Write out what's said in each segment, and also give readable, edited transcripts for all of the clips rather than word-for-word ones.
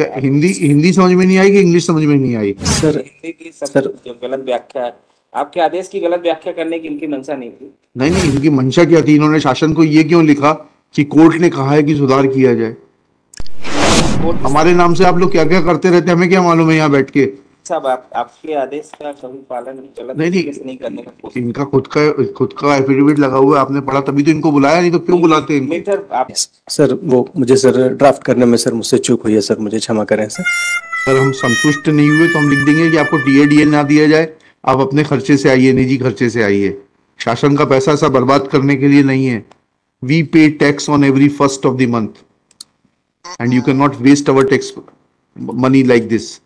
क्या हिंदी हिंदी समझ में नहीं आई कि इंग्लिश समझ में नहीं आई? सर हिंदी की सर जो गलत व्याख्या है, आपके आदेश की गलत व्याख्या करने की इनकी मंशा नहीं थी। नहीं नहीं, इनकी मंशा क्या थी? इन्होंने शासन को ये क्यों लिखा कि कोर्ट ने कहा है कि सुधार किया जाए? हमारे नाम से आप लोग क्या क्या करते रहते हैं, हमें क्या मालूम है यहाँ बैठ के? साहब आपके आदेश का कभी पालन गलत तरीके से नहीं करने का कोशिश। इनका खुद का एफिडेविट लगा हुआ है, आपने पढ़ा तभी तो इनको बुलाया, नहीं तो क्यों बुलाते हैं इनको? सर आप सर वो मुझे सर ड्राफ्ट करने में सर मुझसे चूक हुई है सर, मुझे क्षमा करें सर। अगर हम संतुष्ट नहीं हुए तो हम लिख देंगे कि आपको टीएडीए ना दिया जाए, आप अपने खर्चे से आइए, निजी खर्चे से आइए। शासन का पैसा ऐसा बर्बाद करने के लिए नहीं है। We pay tax on every first of the month and you can not waste our tax money like this.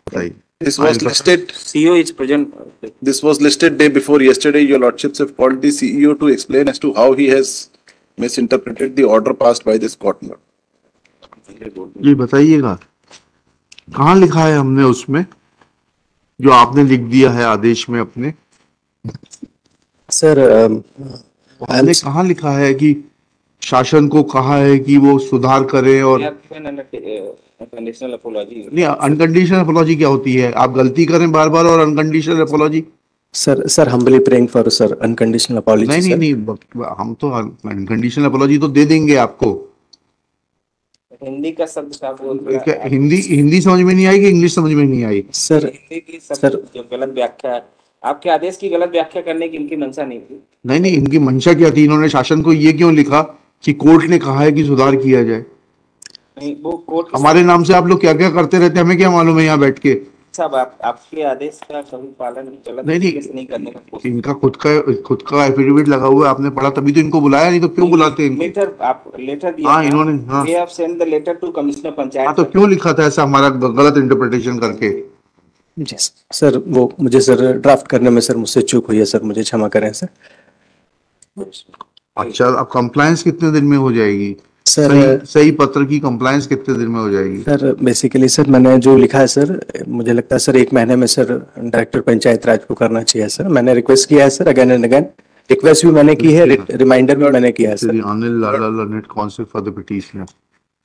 बताइए। This was listed. CEO is present. This was listed day before yesterday. Your lordships have called the CEO to explain as to how he has misinterpreted the order passed by this court. ये बताइएगा कहाँ लिखा है हमने उसमें जो आपने लिख दिया है आदेश में अपने? सर हमने कहाँ लिखा है कि शासन को कहा है कि वो सुधार करे? और अनकंडीशनल अपॉलॉजी नहीं, अनकंडीशनल अपॉलॉजी क्या होती है? आप गलती करें बार बार और unconditional apology? Sir humbly praying for sir unconditional apology. नहीं, हम तो अनकंडीशनल अपॉलॉजी तो दे देंगे आपको। हिंदी का शब्द साहब हिंदी समझ में नहीं आई कि इंग्लिश समझ में नहीं आई? सर हिंदी की सर जो गलत व्याख्या है, आपके आदेश की गलत व्याख्या करने की इनकी मंशा नहीं थी। नहीं, इनकी मंशा क्या थी? इन्होंने शासन को ये क्यों लिखा कि कोर्ट ने कहा है कि सुधार किया जाए? नहीं, वो कोर्ट हमारे नाम से आप लोग क्या क्या करते रहते हैं, हमें क्या मालूम है यहाँ बैठ के? साहब आपके आदेश का कभी पालन गलत तरीके से नहीं करने का कोशिश। इनका खुद का एफिडेविट लगा हुआ है, आपने पढ़ा तभी तो इनको बुलाया, नहीं तो क्यों बुलाते हैं इनको? लेटर आप लेटर दिया। हाँ, इन्होंने we have send the letter to commissioner panchayat. हाँ, तो क्यों लिखा था ऐसा हमारा गलत इंटरप्रिटेशन करके? जी सर वो मुझे सर ड्राफ्ट करने में सर मुझसे चूक हुई है सर, मुझे क्षमा करें सर। अच्छा, अब कंप्लायंस कितने दिन में हो जाएगी? सर सही पत्र की कंप्लायंस कितने दिन में हो जाएगी? सर बेसिकली सर मैंने जो लिखा है सर, मुझे लगता है सर 1 महीने में सर डायरेक्टर पंचायत राज को करना चाहिए सर। मैंने रिक्वेस्ट किया है sir, again and again request भी मैंने की है, रिमाइंडर भी मैंने किया है sir. Anil Lala learned council for the petitioner.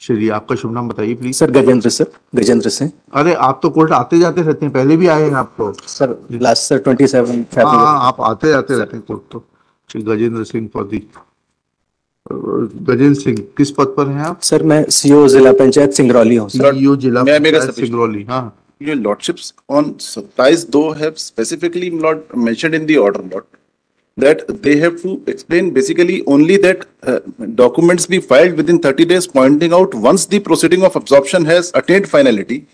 Shri, आपका शुभ नाम बताइए प्लीज। सर गजेंद्र सिंह। अरे आप तो कोर्ट आते जाते रहते हैं, पहले भी आए हैं आप तो। सर लास्ट सर 27 फरवरी। हाँ, आप आते जाते रहते हैं कोर्ट तो। Shri Gajendra Singh for the. गजेंद्र सिंह किस पद पर हैं आप? सर मैं सीईओ जिला पंचायत सिंगरौली हूँ। सीईओ जिला पंचायत सिंगरौली। हाँ, Your lordships on 27 have specifically not mentioned in the order, Lord, that they have to explain basically only that documents be filed within 30 days, pointing out once the proceeding of absorption has attained finality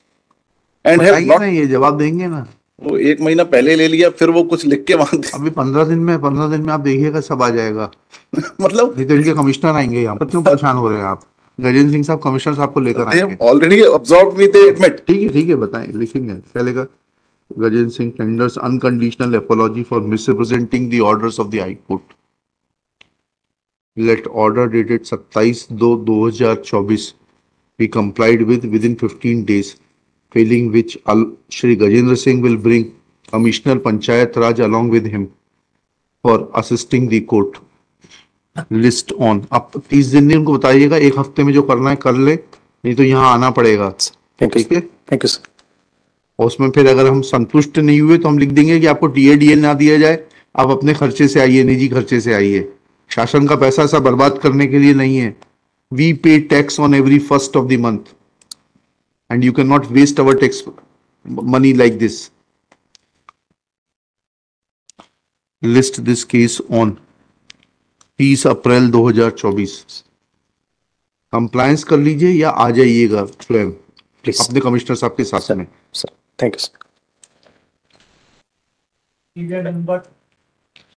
and have not. ये जवाब देंगे ना? वो 1 महीना पहले ले लिया, फिर वो कुछ लिख के वहां अभी 15 दिन में आप देखिएगा सब आ जाएगा। मतलब नहीं तो इनके कमिश्नर आएंगे यहाँ पर। क्यों परेशान हो रहे हैं आप? गजेंद्र सिंह साहब कमिश्नर साहब को लेकर आएंगे। Already absorb with admit. ठीक है, बताएं, लिखेंगे क्या लेगा? Gajendra Singh tenders unconditional apology for misrepresenting the orders of the high court. Let order dated 27/2/2024 be complied with within 15 days, failing which Shri Gajendra Singh will bring Commissioner Panchayat Raj along with him for assisting the court. List on. आप 30 दिन नहीं, उनको बताइएगा 1 हफ्ते में जो करना है कर ले, नहीं तो यहाँ आना पड़ेगा। ठीक है, थैंक यू सर। और उसमें फिर अगर हम संतुष्ट नहीं हुए तो हम लिख देंगे कि आपको टीएडीए ना दिया जाए, आप अपने खर्चे से आइए, निजी खर्चे से आइए। शासन का पैसा ऐसा बर्बाद करने के लिए नहीं है। We pay tax on every first of the month and you can not waste our tax money like this. List this case on 30 April 2024। Compliance कर लीजिए या आ जाइएगा स्वयं अपने कमिश्नर साहब के साथ में। Sir thank you sir.